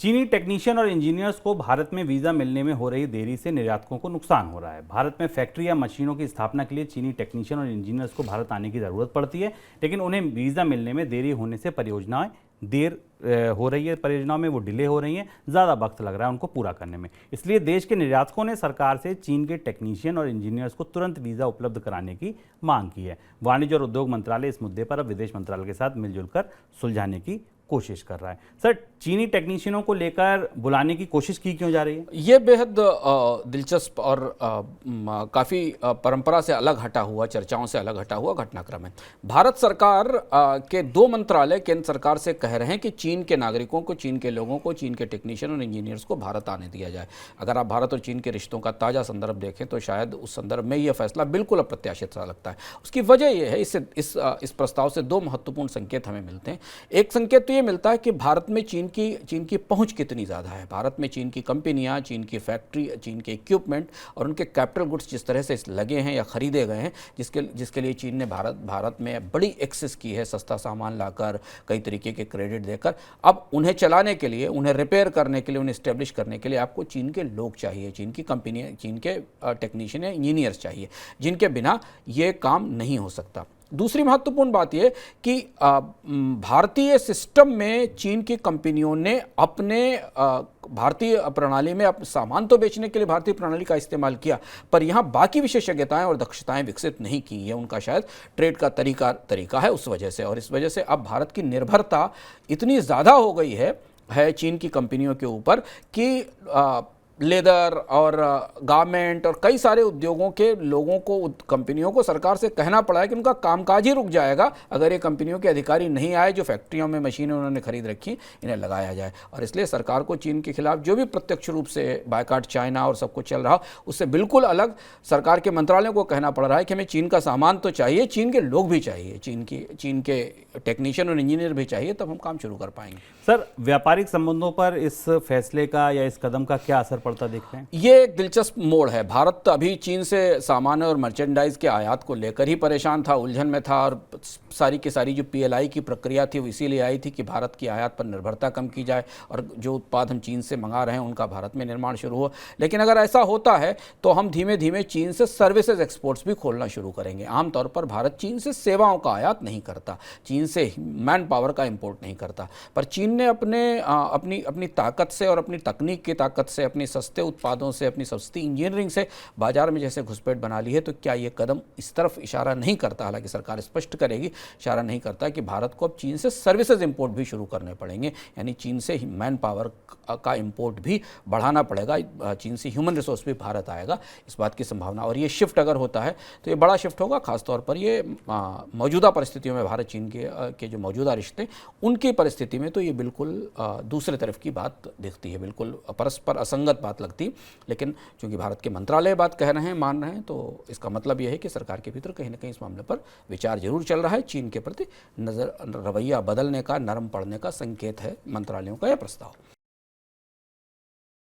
चीनी टेक्नीशियन और इंजीनियर्स को भारत में वीज़ा मिलने में हो रही देरी से निर्यातकों को नुकसान हो रहा है। भारत में फैक्ट्री या मशीनों की स्थापना के लिए चीनी टेक्नीशियन और इंजीनियर्स को भारत आने की ज़रूरत पड़ती है, लेकिन उन्हें वीज़ा मिलने में देरी होने से परियोजनाएं हो रही है, परियोजनाओं में वो डिले हो रही हैं, ज़्यादा वक्त लग रहा है उनको पूरा करने में। इसलिए देश के निर्यातकों ने सरकार से चीन के टेक्नीशियन और इंजीनियर्स को तुरंत वीज़ा उपलब्ध कराने की मांग की है। वाणिज्य और उद्योग मंत्रालय इस मुद्दे पर अब विदेश मंत्रालय के साथ मिलजुल कर सुलझाने की कोशिश कर रहा है। सर, चीनी टेक्नीशियनों को लेकर बुलाने की कोशिश की क्यों जा रही है? ये बेहद दिलचस्प और काफ़ी परंपरा से अलग हटा हुआ, चर्चाओं से अलग हटा हुआ घटनाक्रम है। भारत सरकार के दो मंत्रालय केंद्र सरकार से कह रहे हैं कि चीन के नागरिकों को, चीन के लोगों को, चीन के टेक्नीशियन और इंजीनियर्स को भारत आने दिया जाए। अगर आप भारत और चीन के रिश्तों का ताज़ा संदर्भ देखें तो शायद उस संदर्भ में यह फैसला बिल्कुल अप्रत्याशित सा लगता है। उसकी वजह यह है, इस प्रस्ताव से दो महत्वपूर्ण संकेत हमें मिलते हैं। एक संकेत तो ये मिलता है कि भारत में चीन की पहुंच कितनी ज़्यादा है। भारत में चीन की कंपनियां, चीन की फैक्ट्री, चीन के इक्विपमेंट और उनके कैपिटल गुड्स जिस तरह से लगे हैं या खरीदे गए हैं, जिसके लिए चीन ने भारत में बड़ी एक्सेस की है, सस्ता सामान लाकर, कई तरीके के क्रेडिट देकर। अब उन्हें चलाने के लिए, उन्हें रिपेयर करने के लिए, उन्हें इस्टेब्लिश करने के लिए आपको चीन के लोग चाहिए, चीन की कंपनियाँ, चीन के टेक्नीशियन या इंजीनियर्स चाहिए, जिनके बिना ये काम नहीं हो सकता। दूसरी महत्वपूर्ण बात यह कि भारतीय सिस्टम में चीन की कंपनियों ने अपने भारतीय प्रणाली में सामान तो बेचने के लिए भारतीय प्रणाली का इस्तेमाल किया, पर यहाँ बाकी विशेषज्ञताएं और दक्षताएं विकसित नहीं की है। उनका शायद ट्रेड का तरीका है उस वजह से, और इस वजह से अब भारत की निर्भरता इतनी ज़्यादा हो गई है चीन की कंपनियों के ऊपर कि लेदर और गारमेंट और कई सारे उद्योगों के लोगों को, कंपनियों को सरकार से कहना पड़ा है कि उनका कामकाज ही रुक जाएगा अगर ये कंपनियों के अधिकारी नहीं आए जो फैक्ट्रियों में मशीनें उन्होंने खरीद रखी, इन्हें लगाया जाए। और इसलिए सरकार को चीन के खिलाफ जो भी प्रत्यक्ष रूप से बायकॉट चाइना और सब कुछ चल रहा, उससे बिल्कुल अलग सरकार के मंत्रालयों को कहना पड़ रहा है कि हमें चीन का सामान तो चाहिए, चीन के लोग भी चाहिए, चीन के टेक्नीशियन और इंजीनियर भी चाहिए, तब हम काम शुरू कर पाएंगे। सर, व्यापारिक संबंधों पर इस फैसले का या इस कदम का क्या असर पड़ता दिख रहे हैं? ये एक दिलचस्प मोड़ है। भारत अभी चीन से सामान और मर्चेंडाइज के आयात को लेकर ही परेशान था, उलझन में था, और सारी की सारी जो PLI की प्रक्रिया थी वो इसीलिए आई थी कि भारत की आयात पर निर्भरता कम की जाए और जो उत्पाद हम चीन से मंगा रहे हैं उनका भारत में निर्माण शुरू हो। लेकिन अगर ऐसा होता है तो हम धीमे धीमे चीन से सर्विसेज एक्सपोर्ट्स भी खोलना शुरू करेंगे। आमतौर पर भारत चीन से सेवाओं का आयात नहीं करता, चीन से मैन पावर का इंपोर्ट नहीं करता, पर चीन ने अपनी ताकत से और अपनी तकनीक की ताकत से, अपनी सस्ते उत्पादों से, अपनी सस्ती इंजीनियरिंग से बाजार में जैसे घुसपैठ बना ली है, तो क्या ये कदम इस तरफ इशारा नहीं करता, हालांकि सरकार स्पष्ट करेगी, इशारा नहीं करता कि भारत को अब चीन से सर्विसेज इंपोर्ट भी शुरू करने पड़ेंगे, यानी चीन से मैन पावर का इंपोर्ट भी बढ़ाना पड़ेगा, चीन से ह्यूमन रिसोर्स भी भारत आएगा, इस बात की संभावना। और ये शिफ्ट अगर होता है तो ये बड़ा शिफ्ट होगा, खासतौर पर ये मौजूदा परिस्थितियों में भारत चीन के जो मौजूदा रिश्ते, उनकी परिस्थिति में तो ये बिल्कुल दूसरे तरफ की बात दिखती है, बिल्कुल परस्पर असंगत बात लगती है। लेकिन चूंकि भारत के मंत्रालय बात कह रहे हैं, मान रहे हैं, तो इसका मतलब यह है कि सरकार के भीतर कहीं ना कहीं इस मामले पर विचार जरूर चल रहा है। चीन के प्रति रवैया बदलने का, नरम पड़ने का संकेत है मंत्रालयों का यह प्रस्ताव।